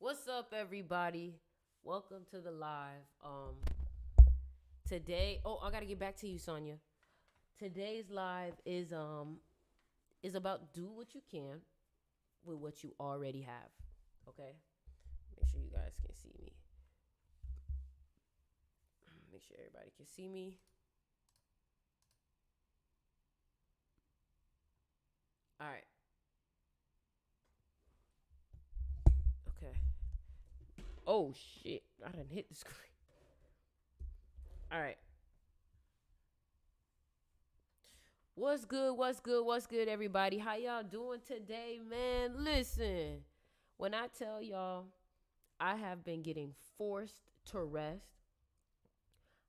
What's up, everybody? Welcome to the live. Today, I gotta get back to you, Sonia. Today's live is about do what you can with what you already have. Okay, make sure you guys can see me. Make sure everybody can see me. All right. Okay. Oh shit! I didn't hit the screen. All right. What's good? What's good? What's good, everybody? How y'all doing today, man? Listen, when I tell y'all I have been getting forced to rest,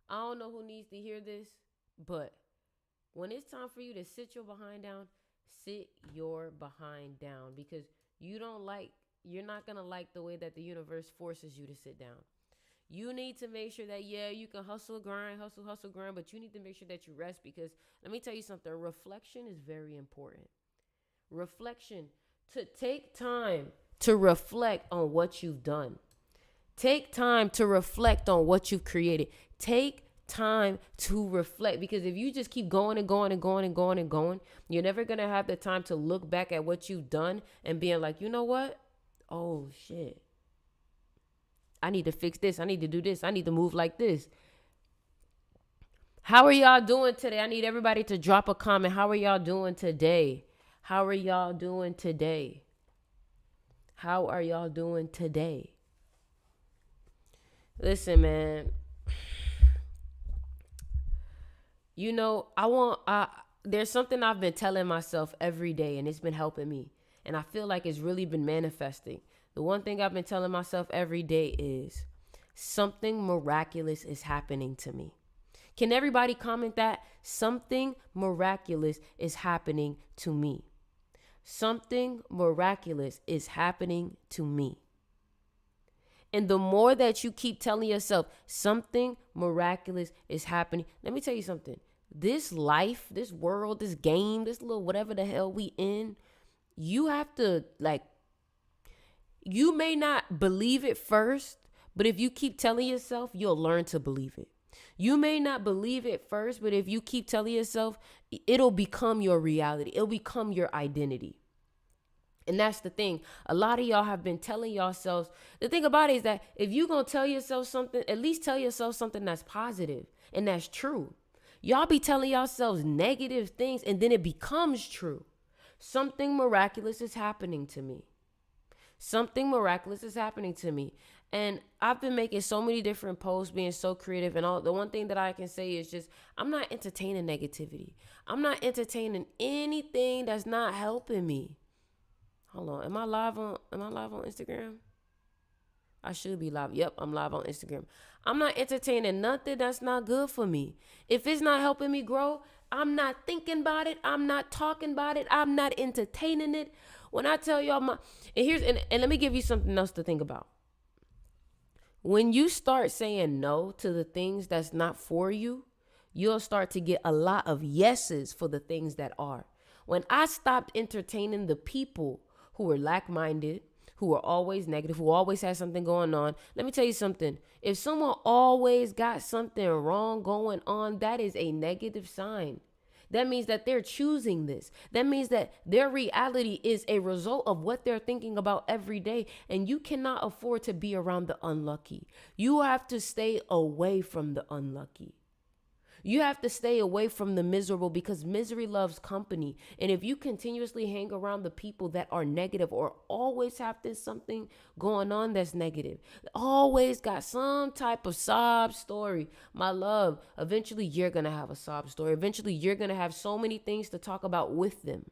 I don't know who needs to hear this, but when it's time for you to sit your behind down, sit your behind down because you don't like, you're not going to like the way that the universe forces you to sit down. You need to make sure that, yeah, you can hustle, grind, but you need to make sure that you rest because let me tell you something, reflection is very important. Reflection, to take time to reflect on what you've done. Take time to reflect on what you've created. Take time to reflect because if you just keep going and going and going and going and going, you're never going to have the time to look back at what you've done and being like, you know what? Oh, shit. I need to fix this. I need to do this. I need to move like this. How are y'all doing today? I need everybody to drop a comment. How are y'all doing today? How are y'all doing today? How are y'all doing today? Listen, man. You know, there's something I've been telling myself every day and it's been helping me. And I feel like it's really been manifesting. The one thing I've been telling myself every day is something miraculous is happening to me. Can everybody comment that? Something miraculous is happening to me. Something miraculous is happening to me. And the more that you keep telling yourself something miraculous is happening, let me tell you something. This life, this world, this game, this little whatever the hell we in, you have to you may not believe it first, but if you keep telling yourself, you'll learn to believe it. You may not believe it first, but if you keep telling yourself, it'll become your reality. It'll become your identity. And that's the thing. A lot of y'all have been telling yourselves. The thing about it is that if you're going to tell yourself something, at least tell yourself something that's positive and that's true. Y'all be telling yourselves negative things and then it becomes true. Something miraculous is happening to me. Something miraculous is happening to me. And I've been making so many different posts, being so creative. And all the one thing that I can say is just, I'm not entertaining negativity. I'm not entertaining anything that's not helping me. Hold on. Am I live on Instagram? I should be live. Yep, I'm live on Instagram. I'm not entertaining nothing that's not good for me. If it's not helping me grow, I'm not thinking about it. I'm not talking about it. I'm not entertaining it. When I tell y'all and let me give you something else to think about. When you start saying no to the things that's not for you, you'll start to get a lot of yeses for the things that are. When I stopped entertaining the people who are lack-minded, who are always negative, who always has something going on. Let me tell you something. If someone always got something wrong going on, that is a negative sign. That means that they're choosing this. That means that their reality is a result of what they're thinking about every day. And you cannot afford to be around the unlucky. You have to stay away from the unlucky. You have to stay away from the miserable because misery loves company. And if you continuously hang around the people that are negative or always have this something going on that's negative, always got some type of sob story, my love, eventually you're going to have a sob story. Eventually you're going to have so many things to talk about with them.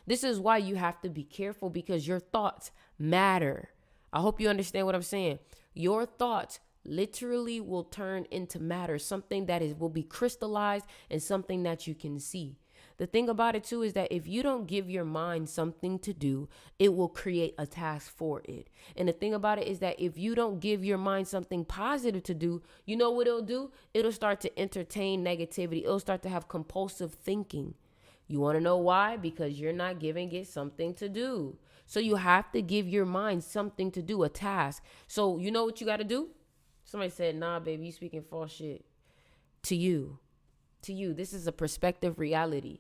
This is why you have to be careful because your thoughts matter. I hope you understand what I'm saying. Your thoughts literally will turn into matter, something that will be crystallized and something that you can see. The thing about it too is that if you don't give your mind something to do, it will create a task for it. And the thing about it is that if you don't give your mind something positive to do, you know what it'll do? It'll start to entertain negativity. It'll start to have compulsive thinking. You want to know why? Because you're not giving it something to do. So you have to give your mind something to do, a task. So you know what you got to do? Somebody said, nah, baby, you speaking false shit. To you. To you. This is a perspective reality.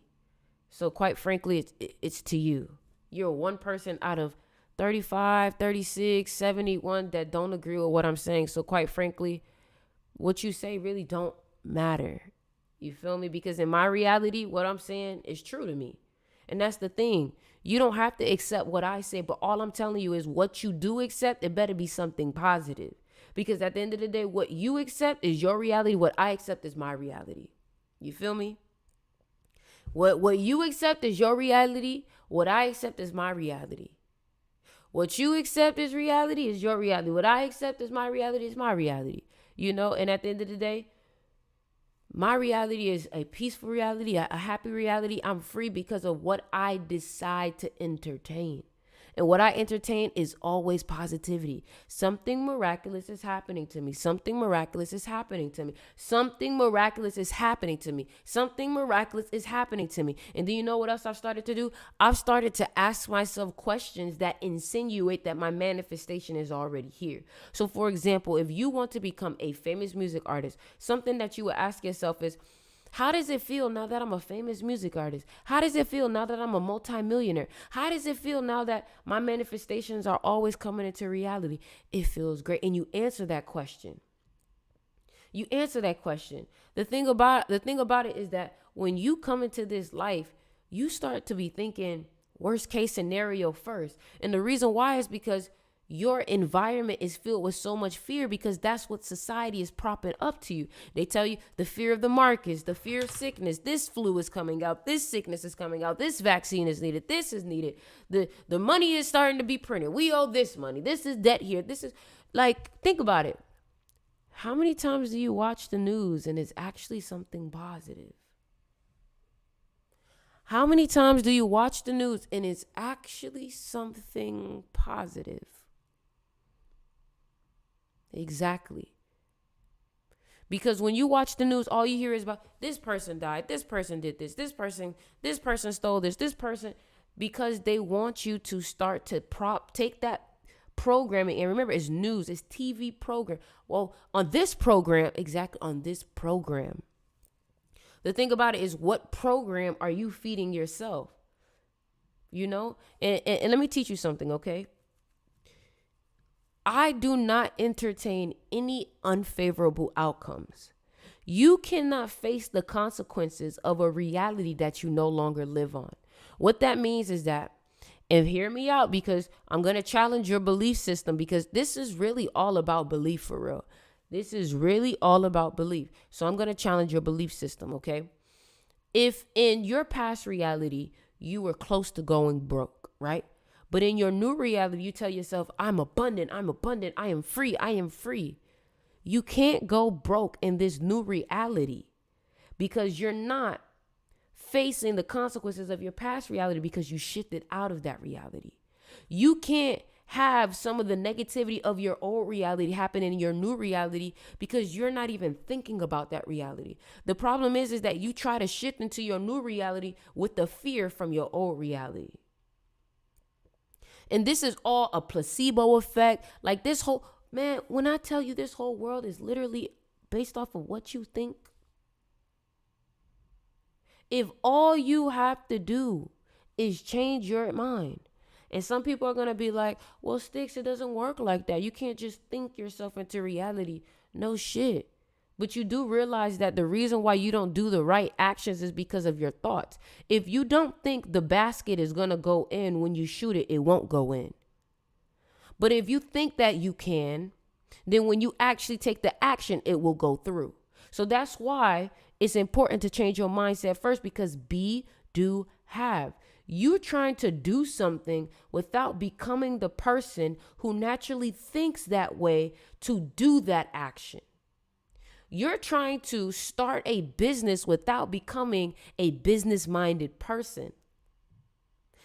So quite frankly, it's to you. You're one person out of 35, 36, 71 that don't agree with what I'm saying. So quite frankly, what you say really don't matter. You feel me? Because in my reality, what I'm saying is true to me. And that's the thing. You don't have to accept what I say, but all I'm telling you is what you do accept, it better be something positive. Because at the end of the day, what you accept is your reality. What I accept is my reality. You feel me? What you accept is your reality. What I accept is my reality. What you accept as reality is your reality. What I accept as my reality is my reality. You know, and at the end of the day, my reality is a peaceful reality, a happy reality. I'm free because of what I decide to entertain. And what I entertain is always positivity. Something miraculous is happening to me. Something miraculous is happening to me. Something miraculous is happening to me. Something miraculous is happening to me. And do you know what else I've started to do? I've started to ask myself questions that insinuate that my manifestation is already here. So for example, if you want to become a famous music artist, something that you would ask yourself is, how does it feel now that I'm a famous music artist? How does it feel now that I'm a multimillionaire? How does it feel now that my manifestations are always coming into reality? It feels great. And you answer that question. You answer that question. The thing about it is that when you come into this life, you start to be thinking worst case scenario first. And the reason why is because your environment is filled with so much fear, because that's what society is propping up to you. They tell you the fear of the markets, the fear of sickness, this flu is coming out, this sickness is coming out, this vaccine is needed, this is needed. The money is starting to be printed. We owe this money. This is debt here. This is like, think about it. How many times do you watch the news and it's actually something positive? How many times do you watch the news and it's actually something positive? Exactly. Because when you watch the news, all you hear is about this person died, this person did this person stole this person, because they want you to start to take that programming. And remember, it's news, it's TV program. Well, on this program, exactly on this program. The thing about it is, what program are you feeding yourself? You know, and let me teach you something, okay? I do not entertain any unfavorable outcomes. You cannot face the consequences of a reality that you no longer live on. What that means is that, and hear me out, because I'm going to challenge your belief system, because this is really all about belief for real. This is really all about belief. So I'm going to challenge your belief system, okay? If in your past reality, you were close to going broke, right? But in your new reality, you tell yourself, I'm abundant, I am free. You can't go broke in this new reality because you're not facing the consequences of your past reality, because you shifted out of that reality. You can't have some of the negativity of your old reality happen in your new reality because you're not even thinking about that reality. The problem is that you try to shift into your new reality with the fear from your old reality. And this is all a placebo effect. Like this whole, man, when I tell you this whole world is literally based off of what you think. If all you have to do is change your mind. And some people are going to be like, well, Sticks, it doesn't work like that. You can't just think yourself into reality. No shit. But you do realize that the reason why you don't do the right actions is because of your thoughts. If you don't think the basket is going to go in when you shoot it, it won't go in. But if you think that you can, then when you actually take the action, it will go through. So that's why it's important to change your mindset first, because be, do, have. You're trying to do something without becoming the person who naturally thinks that way to do that action. You're trying to start a business without becoming a business-minded person,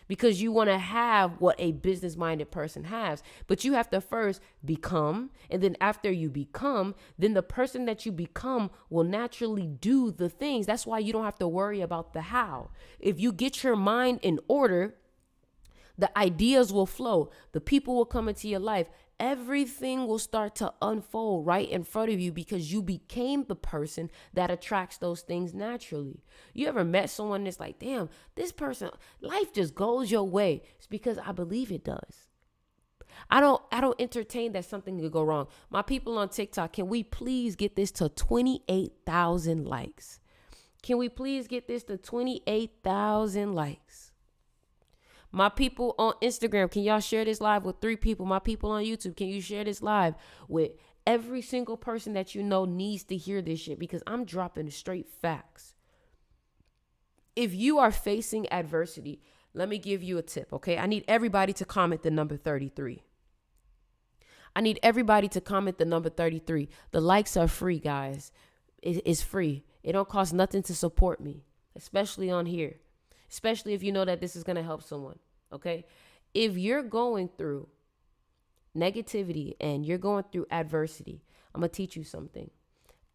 because you want to have what a business-minded person has. But you have to first become, and then after you become, then the person that you become will naturally do the things. That's why you don't have to worry about the how. If you get your mind in order, The ideas will flow. The people will come into your life. Everything will start to unfold right in front of you because you became the person that attracts those things naturally. You ever met someone that's like, damn, this person, life just goes your way? It's because I believe it does. I don't entertain that something could go wrong. My people on TikTok, can we please get this to 28,000 likes? Can we please get this to 28,000 likes? My people on Instagram, can y'all share this live with 3 people? My people on YouTube, can you share this live with every single person that you know needs to hear this shit? Because I'm dropping straight facts. If you are facing adversity, let me give you a tip, okay? I need everybody to comment the number 33. I need everybody to comment the number 33. The likes are free, guys. It's free. It don't cost nothing to support me, especially on here. Especially if you know that this is going to help someone, okay? If you're going through negativity and you're going through adversity, I'm going to teach you something.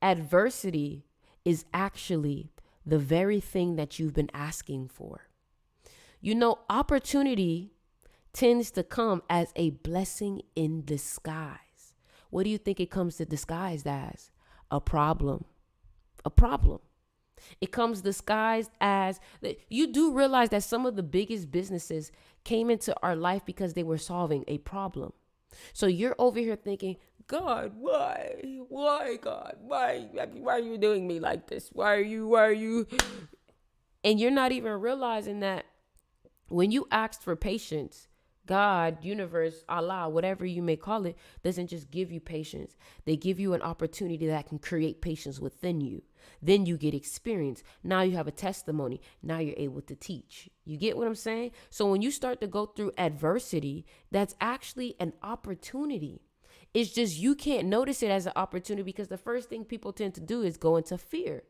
Adversity is actually the very thing that you've been asking for. You know, opportunity tends to come as a blessing in disguise. What do you think it comes to disguised as? A problem. A problem. It comes disguised as, you do realize that some of the biggest businesses came into our life because they were solving a problem. So you're over here thinking, God, why? Why, God? Why are you doing me like this? Why are you? And you're not even realizing that when you asked for patience, God, universe, Allah, whatever you may call it, doesn't just give you patience. They give you an opportunity that can create patience within you. Then you get experience. Now you have a testimony. Now you're able to teach. You get what I'm saying? So when you start to go through adversity, that's actually an opportunity. It's just you can't notice it as an opportunity because the first thing people tend to do is go into fear.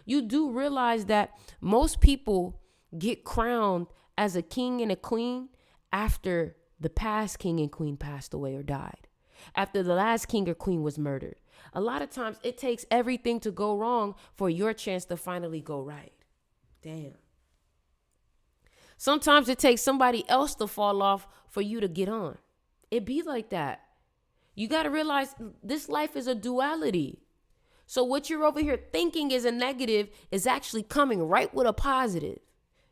You do realize that most people get crowned as a king and a queen after the past king and queen passed away or died, after the last king or queen was murdered. A lot of times it takes everything to go wrong for your chance to finally go right. Damn. Sometimes it takes somebody else to fall off for you to get on. It be like that. You got to realize this life is a duality. So what you're over here thinking is a negative is actually coming right with a positive.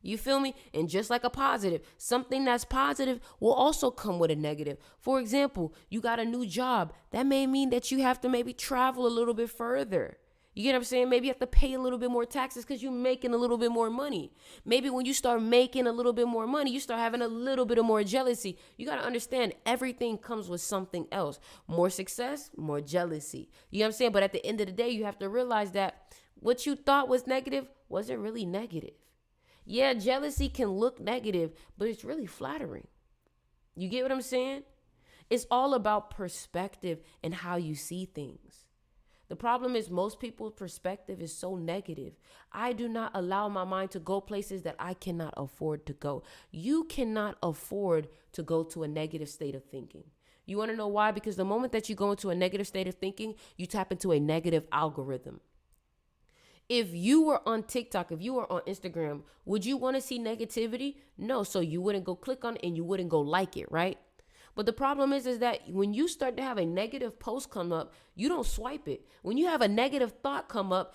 You feel me? And just like a positive, something that's positive will also come with a negative. For example, you got a new job. That may mean that you have to maybe travel a little bit further. You get what I'm saying? Maybe you have to pay a little bit more taxes because you're making a little bit more money. Maybe when you start making a little bit more money, you start having a little bit of more jealousy. You got to understand everything comes with something else. More success, more jealousy. You know what I'm saying? But at the end of the day, you have to realize that what you thought was negative wasn't really negative. Yeah, jealousy can look negative, but it's really flattering. You get what I'm saying? It's all about perspective and how you see things. The problem is most people's perspective is so negative. I do not allow my mind to go places that I cannot afford to go. You cannot afford to go to a negative state of thinking. You want to know why? Because the moment that you go into a negative state of thinking, you tap into a negative algorithm. If you were on TikTok, if you were on Instagram, would you want to see negativity? No, so you wouldn't go click on it and you wouldn't go like it, right? But the problem is that when you start to have a negative post come up, you don't swipe it. When you have a negative thought come up,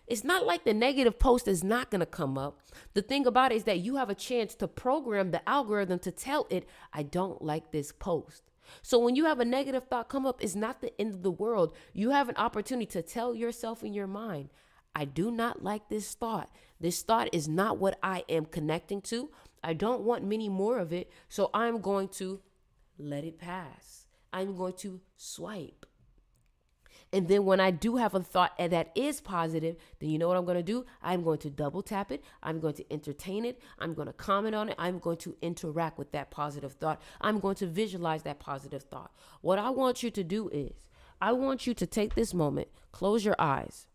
it's not like the negative post is not going to come up. The thing about it is that you have a chance to program the algorithm to tell it, I don't like this post. So when you have a negative thought come up, it's not the end of the world. You have an opportunity to tell yourself in your mind, I do not like this thought. This thought is not what I am connecting to. I don't want many more of it. So I'm going to let it pass. I'm going to swipe. And then when I do have a thought that is positive, then you know what I'm going to do? I'm going to double tap it. I'm going to entertain it. I'm going to comment on it. I'm going to interact with that positive thought. I'm going to visualize that positive thought. What I want you to do is I want you to take this moment, close your eyes.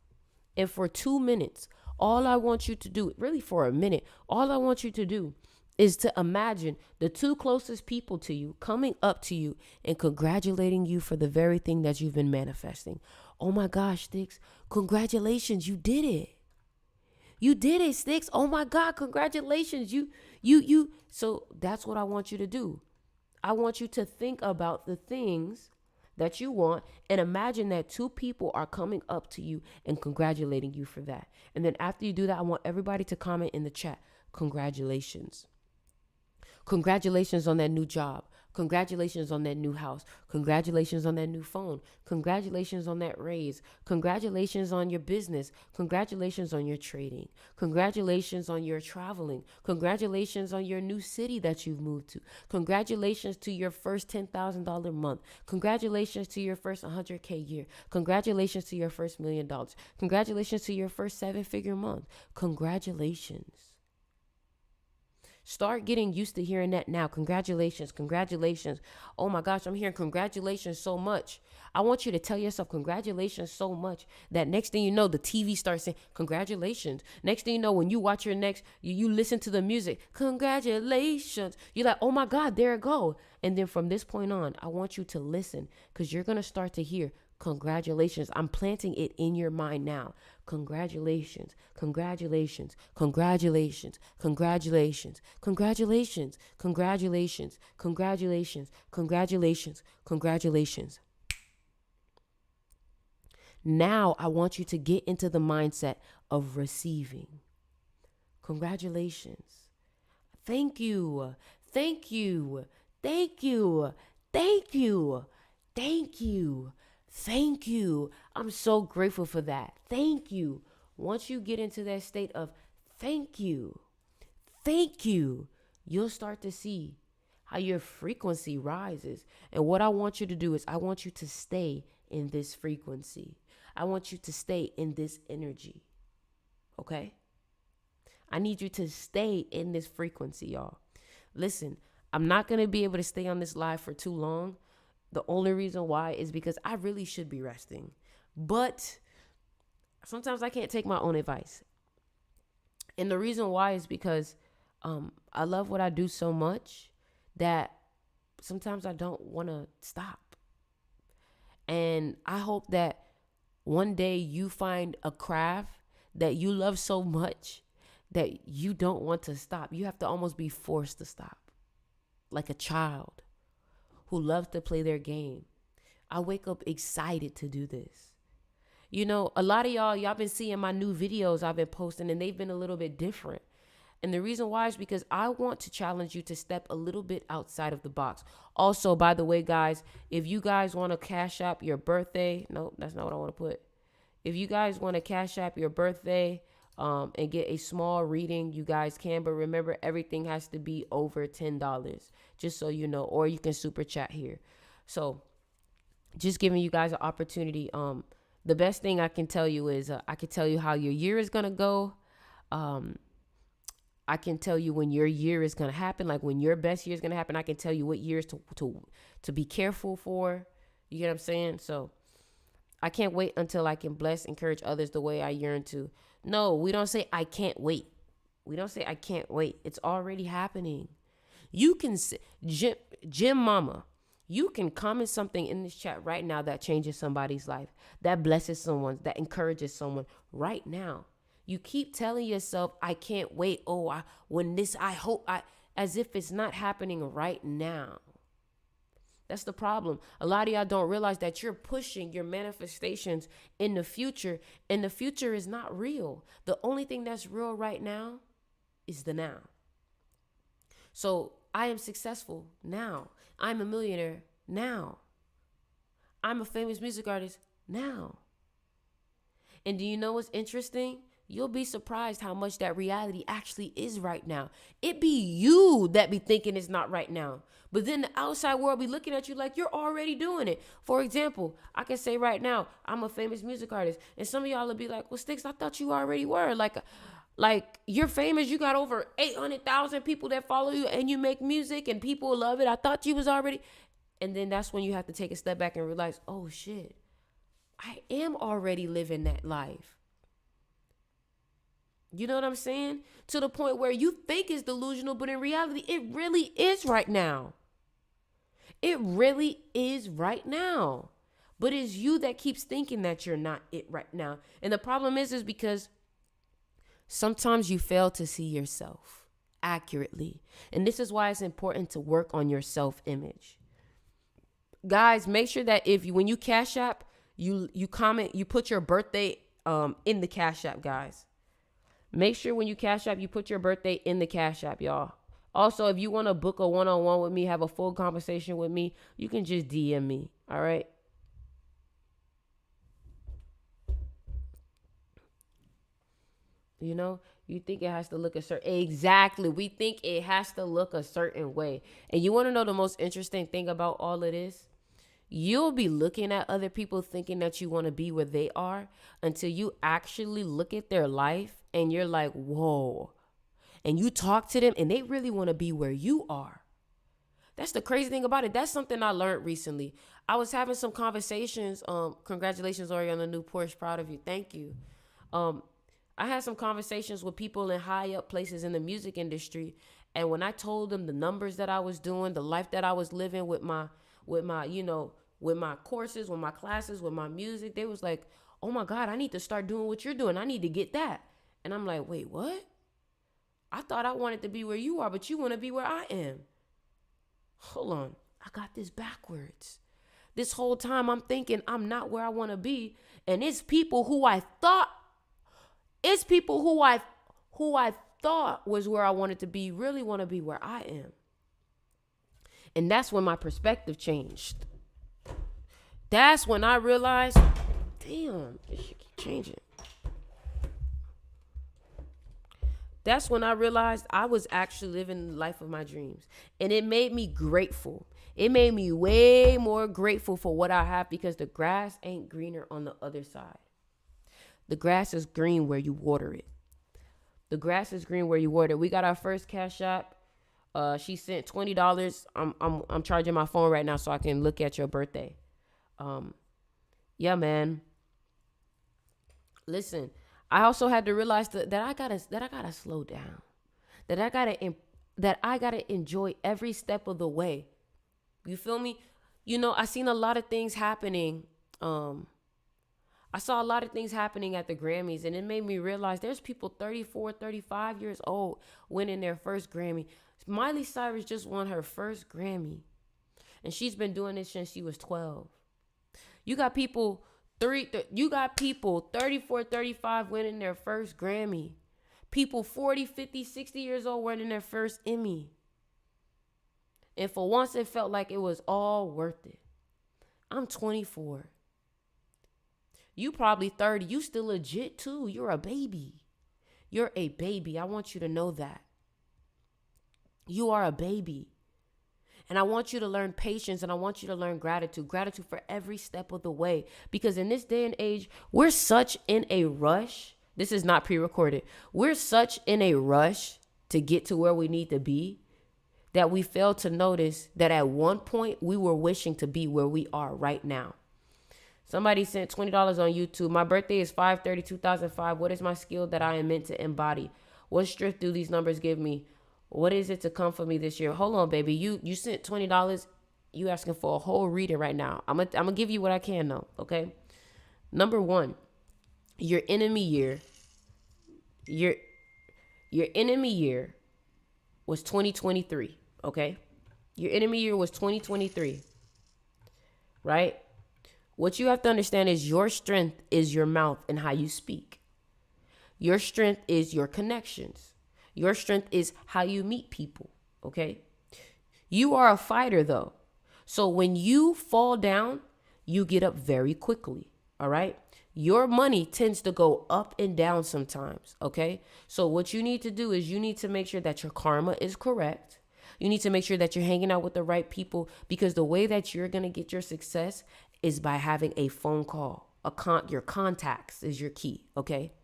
And for 2 minutes, all I want you to do, really for a minute, all I want you to do is to imagine the 2 closest people to you coming up to you and congratulating you for the very thing that you've been manifesting. Oh my gosh, Sticks, congratulations, you did it. You did it, Sticks. Oh my God, congratulations. You So that's what I want you to do. I want you to think about the things that you want and imagine that two people are coming up to you and congratulating you for that. And then after you do that, I want everybody to comment in the chat, congratulations. Congratulations on that new job. Congratulations on that new house. Congratulations on that new phone. Congratulations on that raise. Congratulations on your business. Congratulations on your trading. Congratulations on your traveling. Congratulations on your new city that you've moved to. Congratulations to your first $10,000 month. Congratulations to your first 100K year. Congratulations to your first $1 million. Congratulations to your first 7-figure month. Congratulations. Start getting used to hearing that now. Congratulations, congratulations. Oh my gosh, I'm hearing congratulations so much. I want you to tell yourself congratulations so much that next thing you know, the TV starts saying congratulations. Next thing you know, when you watch your next, you listen to the music, congratulations. You're like, oh my God, there it go. And then from this point on, I want you to listen because you're going to start to hear congratulations. I'm planting it in your mind now. Congratulations, congratulations, congratulations, congratulations, congratulations, congratulations, congratulations, congratulations, congratulations. Now I want you to get into the mindset of receiving. Congratulations. Thank you. Thank you. Thank you. Thank you. Thank you. Thank you. I'm so grateful for that. Thank you. Once you get into that state of thank you, you'll start to see how your frequency rises. And what I want you to do is I want you to stay in this frequency. I want you to stay in this energy. Okay? I need you to stay in this frequency, y'all. Listen, I'm not going to be able to stay on this live for too long. The only reason why is because I really should be resting. But sometimes I can't take my own advice. And the reason why is because I love what I do so much that sometimes I don't want to stop. And I hope that one day you find a craft that you love so much that you don't want to stop. You have to almost be forced to stop, like a child who loves to play their game. I wake up excited to do this. You know, a lot of y'all been seeing my new videos I've been posting and they've been a little bit different. And the reason why is because I want to challenge you to step a little bit outside of the box. Also, by the way, guys, if you guys want to cash app your birthday, no, that's not what I want to put. If you guys want to cash app your birthday and get a small reading, you guys can. But remember, everything has to be over $10, just so you know, or you can super chat here. So just giving you guys an opportunity. The best thing I can tell you is I can tell you how your year is going to go. I can tell you when your year is going to happen, like when your best year is going to happen. I can tell you what years to be careful for. You get what I'm saying? So I can't wait until I can bless, encourage others the way I yearn to. No, we don't say I can't wait. We don't say I can't wait. It's already happening. You can say, Jim Mama, you can comment something in this chat right now that changes somebody's life, that blesses someone, that encourages someone right now. You keep telling yourself, I can't wait. Oh, I hope, as if it's not happening right now. That's the problem. A lot of y'all don't realize that you're pushing your manifestations in the future, and the future is not real. The only thing that's real right now is the now. So I am successful now. I'm a millionaire now. I'm a famous music artist now. And do you know what's interesting? You'll be surprised how much that reality actually is right now. It be you that be thinking it's not right now. But then the outside world be looking at you like you're already doing it. For example, I can say right now, I'm a famous music artist. And some of y'all will be like, well, Sticks, I thought you already were. Like you're famous. You got over 800,000 people that follow you and you make music and people love it. I thought you was already. And then that's when you have to take a step back and realize, oh shit, I am already living that life. You know what I'm saying? To the point where you think it's delusional, but in reality, it really is right now. It really is right now. But it's you that keeps thinking that you're not it right now. And the problem is because sometimes you fail to see yourself accurately. And this is why it's important to work on your self-image. Guys, make sure that when you Cash App, you comment, you put your birthday in the Cash App, guys. Make sure when you Cash App, you put your birthday in the Cash App, y'all. Also, if you want to book a one-on-one with me, have a full conversation with me, you can just DM me. All right. You know, you think it has to look a certain, exactly. We think it has to look a certain way. And you want to know the most interesting thing about all of this? You'll be looking at other people thinking that you want to be where they are until you actually look at their life and you're like, whoa. And you talk to them and they really want to be where you are. That's the crazy thing about it. That's something I learned recently. I was having some conversations. Congratulations, Ori, on the new Porsche. Proud of you. Thank you. I had some conversations with people in high up places in the music industry. And when I told them the numbers that I was doing, the life that I was living with my courses, with my classes, with my music, they was like, oh my God, I need to start doing what you're doing. I need to get that. And I'm like, wait, what? I thought I wanted to be where you are, but you want to be where I am. Hold on. I got this backwards. This whole time I'm thinking I'm not where I want to be. And it's people who I thought was where I wanted to be, really want to be where I am. And that's when my perspective changed. That's when I realized, damn, this shit keep changing. That's when I realized I was actually living the life of my dreams. And it made me grateful. It made me way more grateful for what I have, because the grass ain't greener on the other side. The grass is green where you water it. The grass is green where you water it. We got our first Cash App. She sent $20. I'm charging my phone right now so I can look at your birthday. Yeah, man. Listen, I also had to realize that I gotta slow down. That I gotta enjoy every step of the way. You feel me? You know, I seen a lot of things happening. I saw a lot of things happening at the Grammys, and it made me realize there's people 34, 35 years old winning their first Grammy. Miley Cyrus just won her first Grammy, and she's been doing this since she was 12. You got people 34, 35 winning their first Grammy. People 40, 50, 60 years old winning their first Emmy. And for once, it felt like it was all worth it. I'm 24. You probably 30. You still legit too. You're a baby. You're a baby. I want you to know that. You are a baby. And I want you to learn patience, and I want you to learn gratitude. Gratitude for every step of the way. Because in this day and age, we're such in a rush. This is not pre-recorded. We're such in a rush to get to where we need to be that we fail to notice that at one point we were wishing to be where we are right now. Somebody sent $20 on YouTube. My birthday is 5/30/2005. What is my skill that I am meant to embody? What strength do these numbers give me? What is it to come for me this year? Hold on, baby. You sent $20. You asking for a whole reading right now. I'm gonna give you what I can though, okay? Number 1, your enemy year. Your enemy year was 2023, okay? Your enemy year was 2023, right? What you have to understand is your strength is your mouth and how you speak. Your strength is your connections. Your strength is how you meet people, okay? You are a fighter, though. So when you fall down, you get up very quickly, all right? Your money tends to go up and down sometimes, okay? So what you need to do is you need to make sure that your karma is correct. You need to make sure that you're hanging out with the right people, because the way that you're going to get your success is by having a phone call. Your contacts is your key, okay?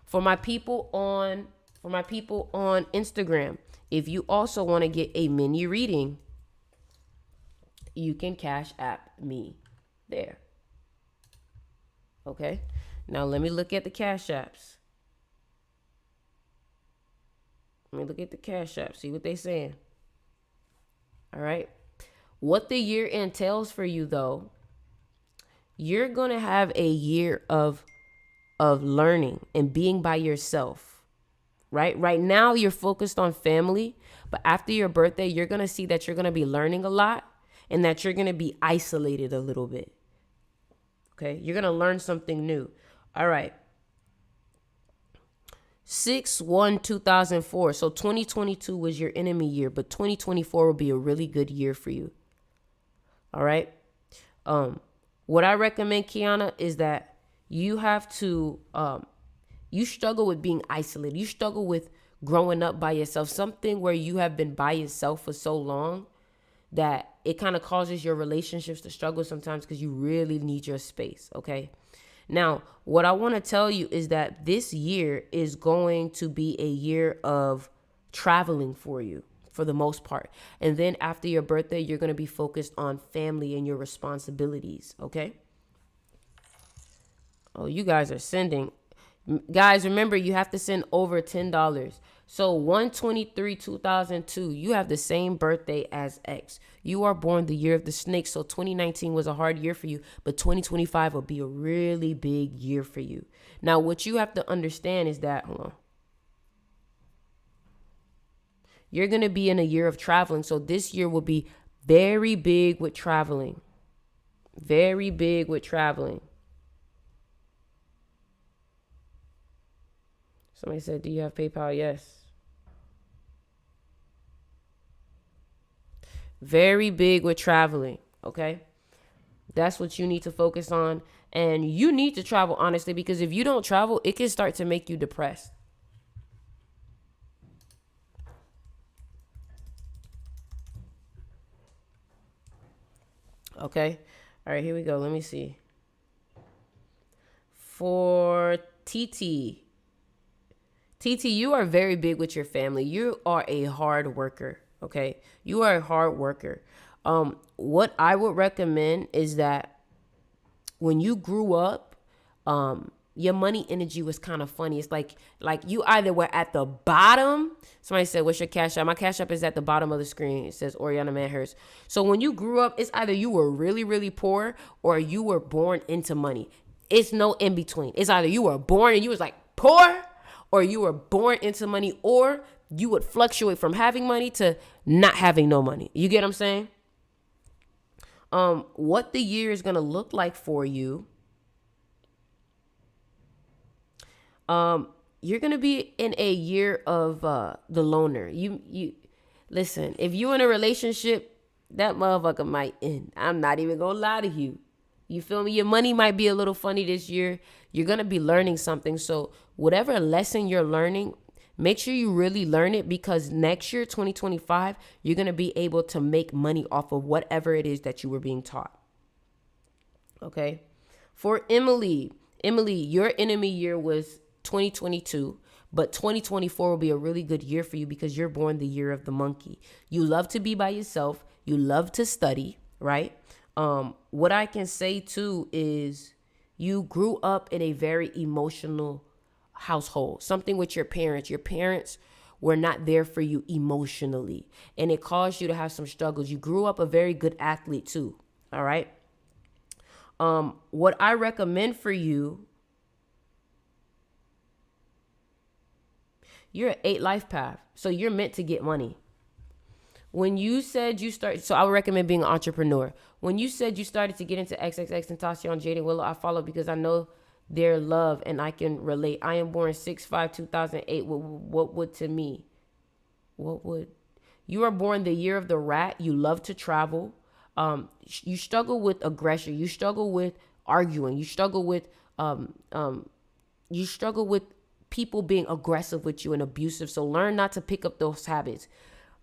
For my people on Instagram, if you also want to get a mini reading, you can Cash App me there. Okay? Now let me look at the Cash Apps. Let me look at the Cash Apps, see what they saying. All right? What the year entails for you, though, you're going to have a year of learning and being by yourself. right? Right now, you're focused on family, but after your birthday, you're going to see that you're going to be learning a lot and that you're going to be isolated a little bit. Okay? You're going to learn something new. All right. 6/1/2004. So 2022 was your enemy year, but 2024 will be a really good year for you. All right. What I recommend, Kiana, is that you have to you struggle with being isolated. You struggle with growing up by yourself, something where you have been by yourself for so long that it kind of causes your relationships to struggle sometimes because you really need your space. Okay. Now, what I want to tell you is that this year is going to be a year of traveling for you for the most part. And then after your birthday, you're going to be focused on family and your responsibilities. Okay. Oh, you guys are sending. Guys, remember, you have to send over $10. So 1/23/2002, you have the same birthday as X. You are born the year of the snake. So 2019 was a hard year for you, but 2025 will be a really big year for you. Now, what you have to understand is that, hold on, you're going to be in a year of traveling. So this year will be very big with traveling. Very big with traveling. Somebody said, do you have PayPal? Yes. Very big with traveling. Okay. That's what you need to focus on. And you need to travel, honestly, because if you don't travel, it can start to make you depressed. Okay. All right, here we go. Let me see. For TT. TT, you are very big with your family. You are a hard worker. Okay. You are a hard worker. What I would recommend is that when you grew up, your money energy was kind of funny. It's like you either were at the bottom. Somebody said, what's your cash app? My cash app is at the bottom of the screen. It says Oriana Manhurst. So when you grew up, it's either you were really, really poor or you were born into money. It's no in between. It's either you were born and you was like poor, or you were born into money, or you would fluctuate from having money to not having no money. You get what I'm saying? What the year is going to look like for you. You're going to be in a year of the loner. You listen, if you're in a relationship, that motherfucker might end. I'm not even going to lie to you. You feel me? Your money might be a little funny this year. You're going to be learning something. So whatever lesson you're learning, make sure you really learn it, because next year, 2025, you're going to be able to make money off of whatever it is that you were being taught. Okay. For Emily, your enemy year was 2022, but 2024 will be a really good year for you because you're born the year of the monkey. You love to be by yourself. You love to study, right? What I can say too is you grew up in a very emotional household, something with your parents. Your parents were not there for you emotionally, and it caused you to have some struggles. You grew up a very good athlete too. All right. What I recommend for you, you're an 8 life path. So you're meant to get money. When you said you started, so I would recommend being an entrepreneur. When you said you started to get into XXX and Tatiana, Jaden Willow, I follow because I know their love and I can relate. I am born 6/5/2008. What would to me? What would? You are born the year of the rat. You love to travel. You struggle with aggression. You struggle with arguing. You struggle with people being aggressive with you and abusive. So learn not to pick up those habits.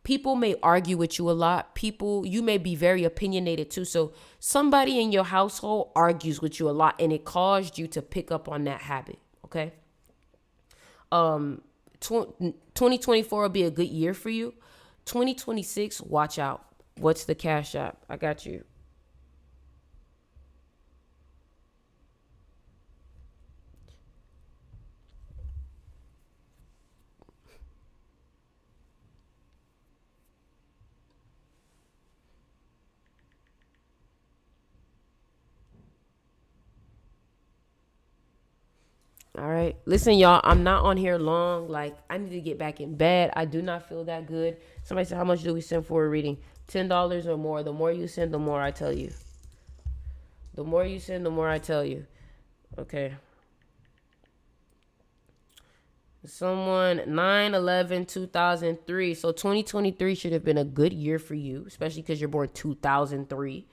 People may argue with you a lot. You may be very opinionated too. So somebody in your household argues with you a lot, and it caused you to pick up on that habit. Okay. 2024 will be a good year for you. 2026, watch out. What's the cash app? I got you. All right. Listen, y'all, I'm not on here long. Like, I need to get back in bed. I do not feel that good. Somebody said, how much do we send for a reading? $10 or more. The more you send, the more I tell you. The more you send, the more I tell you. Okay. Someone 9/11/2003. So 2023 should have been a good year for you, especially because you're born 2003.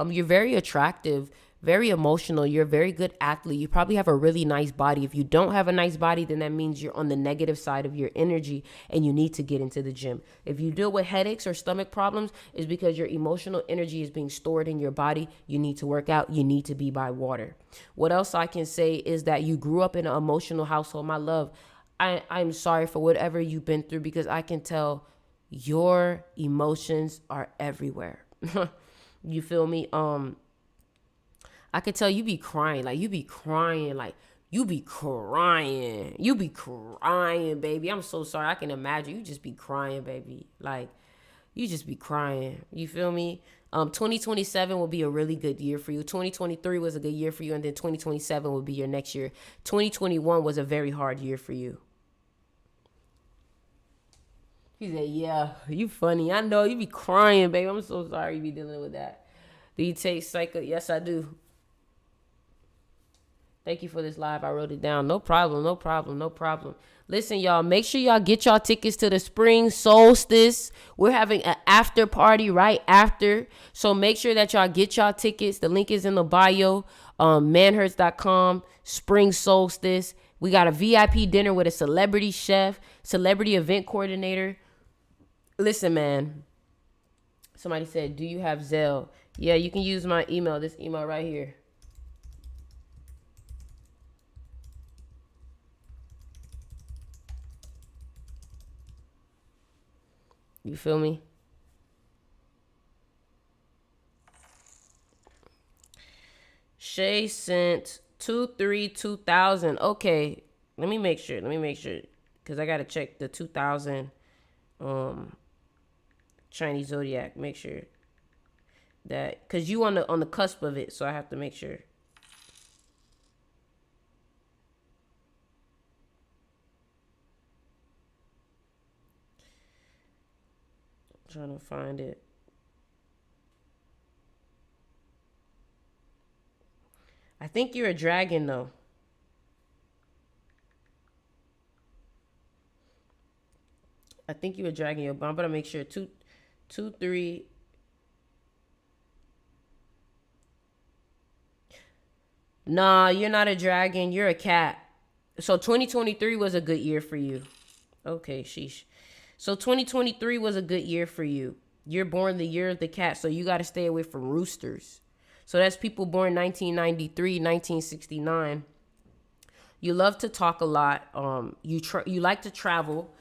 You're very attractive, very emotional. You're a very good athlete. You probably have a really nice body. If you don't have a nice body, then that means you're on the negative side of your energy and you need to get into the gym. If you deal with headaches or stomach problems, it's because your emotional energy is being stored in your body. You need to work out. You need to be by water. What else I can say is that you grew up in an emotional household. My love, I'm sorry for whatever you've been through because I can tell your emotions are everywhere. You feel me? I could tell you be crying. Like, you be crying. Like, you be crying. You be crying, baby. I'm so sorry. I can imagine. You just be crying, baby. Like, you just be crying. You feel me? 2027 will be a really good year for you. 2023 was a good year for you. And then 2027 will be your next year. 2021 was a very hard year for you. He said, yeah, you funny. I know you be crying, baby. I'm so sorry you be dealing with that. Do you take psycho? Yes, I do. Thank you for this live. I wrote it down. No problem. No problem. No problem. Listen, y'all, make sure y'all get y'all tickets to the spring solstice. We're having an after party right after. So make sure that y'all get y'all tickets. The link is in the bio. Manhurts.com, spring solstice. We got a VIP dinner with a celebrity chef, celebrity event coordinator. Listen, man. Somebody said, do you have Zelle? Yeah, you can use my email. This email right here. You feel me? Shay sent 2/3/2000. Okay, let me make sure. Because I got to check the 2000 Chinese zodiac. Make sure that, because you on the cusp of it, so I have to make sure. I'm trying to find it. I think you're a dragon, though. I think you're a dragon, yo. But I'm gonna make sure. 2/3. Nah, you're not a dragon. You're a cat. So 2023 was a good year for you. Okay, sheesh. So 2023 was a good year for you. You're born the year of the cat, so you got to stay away from roosters. So that's people born 1993, 1969. You love to talk a lot. You like to travel.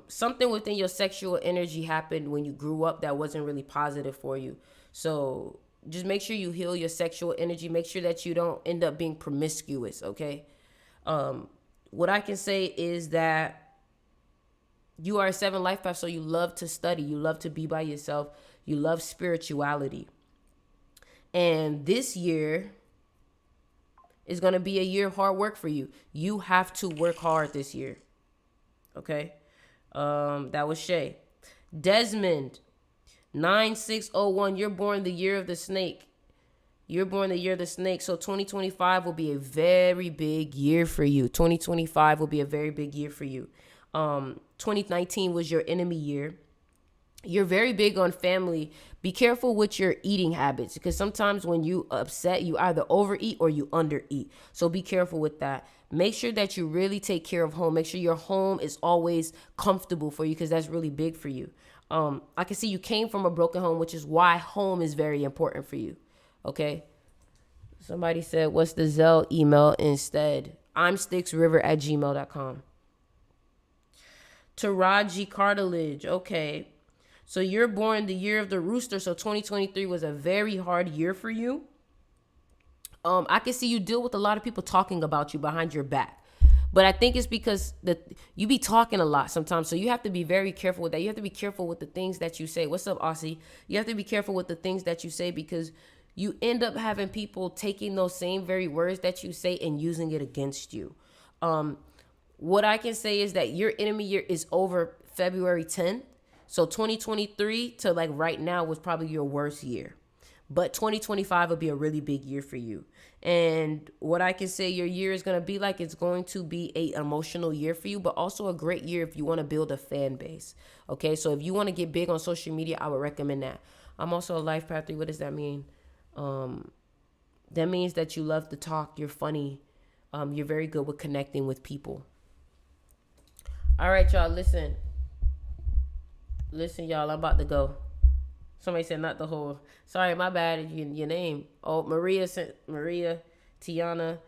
Something within your sexual energy happened when you grew up that wasn't really positive for you. So just make sure you heal your sexual energy. Make sure that you don't end up being promiscuous, okay? What I can say is that you are a 7 life path, so you love to study. You love to be by yourself. You love spirituality. And this year is going to be a year of hard work for you. You have to work hard this year. Okay? That was Shay. Desmond, 9601. You're born the year of the snake. You're born the year of the snake. So 2025 will be a very big year for you. 2025 will be a very big year for you. 2019 was your enemy year. You're very big on family. Be careful with your eating habits, because sometimes when you upset, you either overeat or you undereat. So be careful with that. Make sure that you really take care of home. Make sure your home is always comfortable for you, because that's really big for you. I can see you came from a broken home, which is why home is very important for you. Okay. Somebody said, what's the Zelle email instead? I'm sticksriver@gmail.com. Taraji Cartilage. Okay. So you're born the year of the rooster. So 2023 was a very hard year for you. I can see you deal with a lot of people talking about you behind your back. But I think it's because you be talking a lot sometimes. So you have to be very careful with that. You have to be careful with the things that you say. What's up, Aussie? You have to be careful with the things that you say, because you end up having people taking those same very words that you say and using it against you. Um, what I can say is that your enemy year is over February 10th. So 2023 to like right now was probably your worst year. But 2025 will be a really big year for you. And what I can say your year is going to be like, it's going to be a emotional year for you, but also a great year if you want to build a fan base. Okay, so if you want to get big on social media, I would recommend that. I'm also a life path 3. What does that mean? That means that you love to talk, you're funny, you're very good with connecting with people. All right, y'all, listen. Listen, y'all, I'm about to go. Somebody said not the whole. Sorry, my bad. Your name. Oh, Maria sent Maria, Tiana,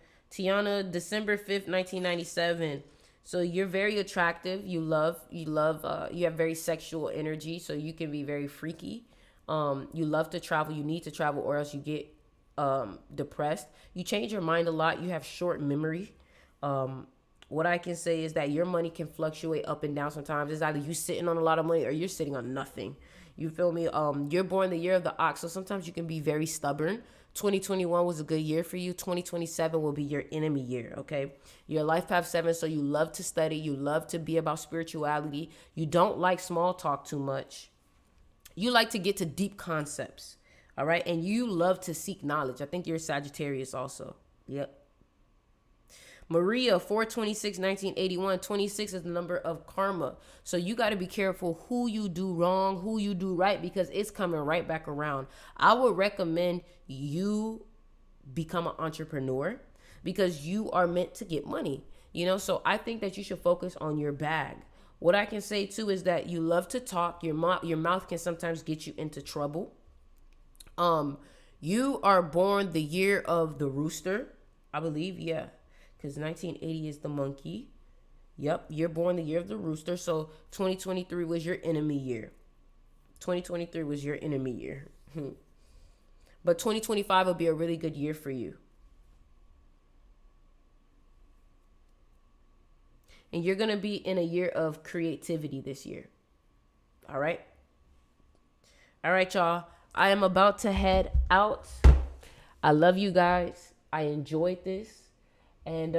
December 5th, 1997. So you're very attractive. You have very sexual energy. So you can be very freaky. You love to travel. You need to travel, or else you get depressed. You change your mind a lot. You have short memory. What I can say is that your money can fluctuate up and down sometimes. It's either you sitting on a lot of money or you're sitting on nothing. You feel me? You're born the year of the ox, so sometimes you can be very stubborn. 2021 was a good year for you. 2027 will be your enemy year, okay? Your life path 7, so you love to study. You love to be about spirituality. You don't like small talk too much. You like to get to deep concepts, all right? And you love to seek knowledge. I think you're a Sagittarius also. Yep. Maria, 4/26/1981. 26 is the number of karma. So you got to be careful who you do wrong, who you do right, because it's coming right back around. I would recommend you become an entrepreneur because you are meant to get money. So I think that you should focus on your bag. What I can say too is that you love to talk. Your mouth can sometimes get you into trouble. You are born the year of the rooster, I believe. Yeah. Because 1980 is the monkey. Yep, you're born the year of the rooster. So 2023 was your enemy year. 2023 was your enemy year. But 2025 will be a really good year for you. And you're going to be in a year of creativity this year. All right? All right, y'all. I am about to head out. I love you guys. I enjoyed this. And